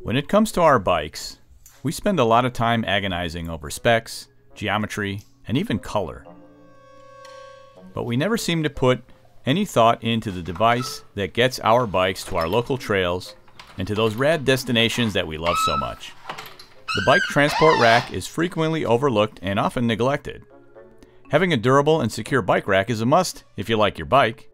When it comes to our bikes, we spend a lot of time agonizing over specs, geometry, and even color. But we never seem to put any thought into the device that gets our bikes to our local trails and to those rad destinations that we love so much. The bike transport rack is frequently overlooked and often neglected. Having a durable and secure bike rack is a must if you like your bike.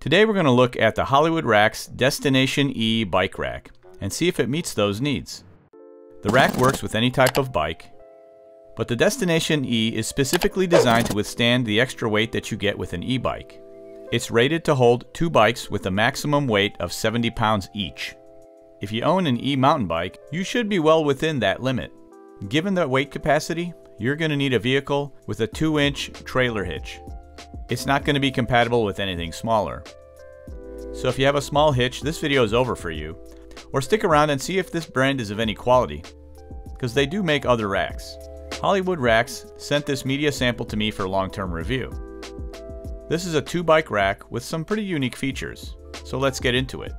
Today we're going to look at the Hollywood Rack's Destination E bike rack and see if it meets those needs. The rack works with any type of bike, but the Destination E is specifically designed to withstand the extra weight that you get with an e-bike. It's rated to hold 2 bikes with a maximum weight of 70 pounds each. If you own an e-mountain bike, you should be well within that limit. Given that weight capacity, you're going to need a vehicle with a 2-inch trailer hitch. It's not going to be compatible with anything smaller. So if you have a small hitch, this video is over for you. Or stick around and see if this brand is of any quality, because they do make other racks. Hollywood Racks sent this media sample to me for long-term review. This is a 2-bike rack with some pretty unique features, so let's get into it.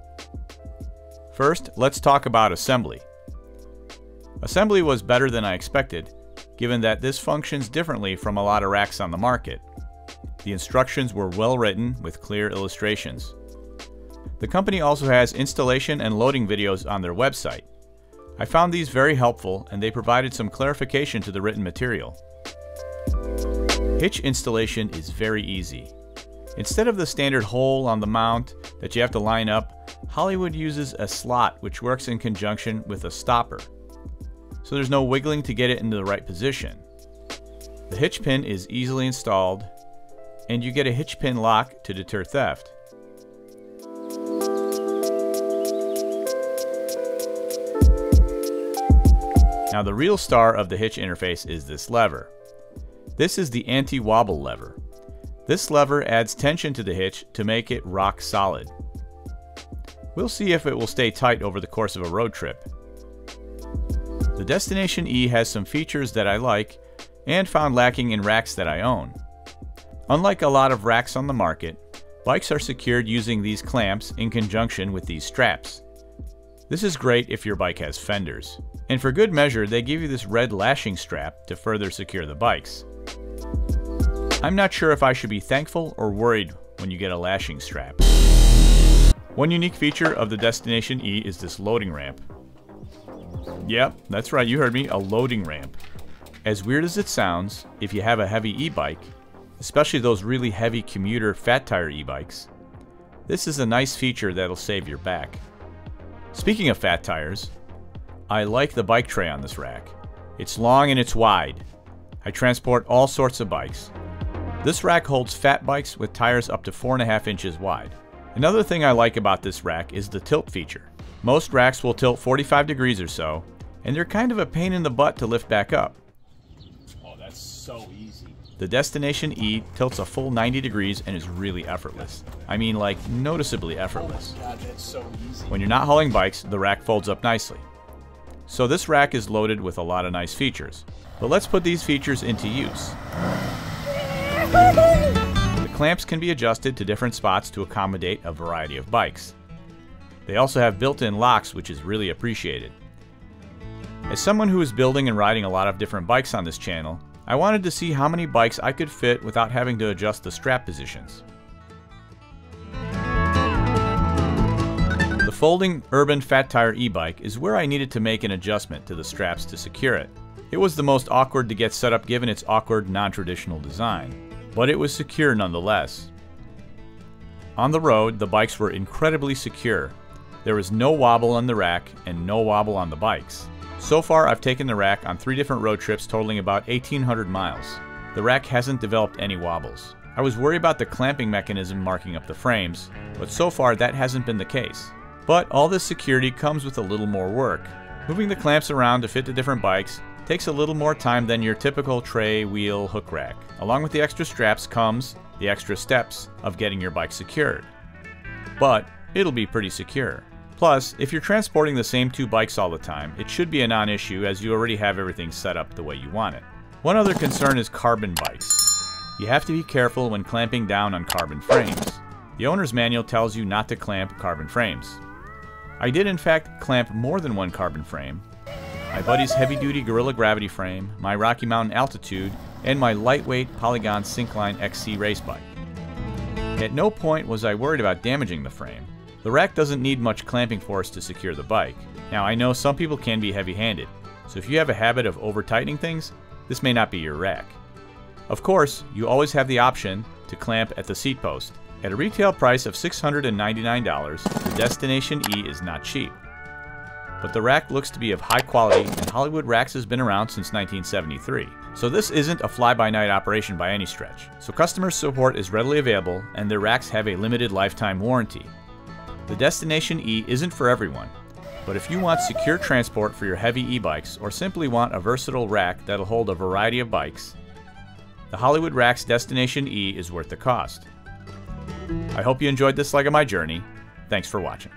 First, let's talk about assembly. Assembly was better than I expected, given that this functions differently from a lot of racks on the market. The instructions were well written with clear illustrations. The company also has installation and loading videos on their website. I found these very helpful, and they provided some clarification to the written material. Hitch installation is very easy. Instead of the standard hole on the mount that you have to line up, Hollywood uses a slot which works in conjunction with a stopper. So there's no wiggling to get it into the right position. The hitch pin is easily installed, and you get a hitch pin lock to deter theft. Now the real star of the hitch interface is this lever. This is the anti-wobble lever. This lever adds tension to the hitch to make it rock solid. We'll see if it will stay tight over the course of a road trip. The Destination E has some features that I like and found lacking in racks that I own. Unlike a lot of racks on the market, bikes are secured using these clamps in conjunction with these straps. This is great if your bike has fenders. And for good measure, they give you this red lashing strap to further secure the bikes. I'm not sure if I should be thankful or worried when you get a lashing strap. One unique feature of the Destination E is this loading ramp. Yep, that's right, you heard me, a loading ramp. As weird as it sounds, if you have a heavy e-bike, especially those really heavy commuter fat tire e-bikes, this is a nice feature that'll save your back. Speaking of fat tires, I like the bike tray on this rack. It's long and it's wide. I transport all sorts of bikes. This rack holds fat bikes with tires up to 4.5 inches wide. Another thing I like about this rack is the tilt feature. Most racks will tilt 45 degrees or so, and they're kind of a pain in the butt to lift back up. Oh, that's so easy. The Destination E tilts a full 90 degrees and is really effortless. I mean, like, noticeably effortless. Oh my God, that's so easy. When you're not hauling bikes, the rack folds up nicely. So this rack is loaded with a lot of nice features. But let's put these features into use. The clamps can be adjusted to different spots to accommodate a variety of bikes. They also have built-in locks, which is really appreciated. As someone who is building and riding a lot of different bikes on this channel, I wanted to see how many bikes I could fit without having to adjust the strap positions. The folding urban fat tire e-bike is where I needed to make an adjustment to the straps to secure it. It was the most awkward to get set up given its awkward, non-traditional design, but it was secure nonetheless. On the road, the bikes were incredibly secure. There was no wobble on the rack and no wobble on the bikes. So far, I've taken the rack on 3 different road trips totaling about 1,800 miles. The rack hasn't developed any wobbles. I was worried about the clamping mechanism marking up the frames, but so far that hasn't been the case. But all this security comes with a little more work. Moving the clamps around to fit the different bikes takes a little more time than your typical tray wheel hook rack. Along with the extra straps comes the extra steps of getting your bike secured. But it'll be pretty secure. Plus, if you're transporting the same 2 bikes all the time, it should be a non-issue as you already have everything set up the way you want it. One other concern is carbon bikes. You have to be careful when clamping down on carbon frames. The owner's manual tells you not to clamp carbon frames. I did in fact clamp more than one carbon frame. My buddy's heavy-duty Gorilla Gravity frame, my Rocky Mountain Altitude, and my lightweight Polygon Syncline XC race bike. At no point was I worried about damaging the frame. The rack doesn't need much clamping force to secure the bike. Now I know some people can be heavy-handed, so if you have a habit of over-tightening things, this may not be your rack. Of course, you always have the option to clamp at the seat post. At a retail price of $699, the Destination E is not cheap. But the rack looks to be of high quality, and Hollywood Racks has been around since 1973. So this isn't a fly-by-night operation by any stretch. So customer support is readily available, and their racks have a limited lifetime warranty. The Destination E isn't for everyone, but if you want secure transport for your heavy e-bikes or simply want a versatile rack that'll hold a variety of bikes, the Hollywood Racks Destination E is worth the cost. I hope you enjoyed this leg of my journey. Thanks for watching.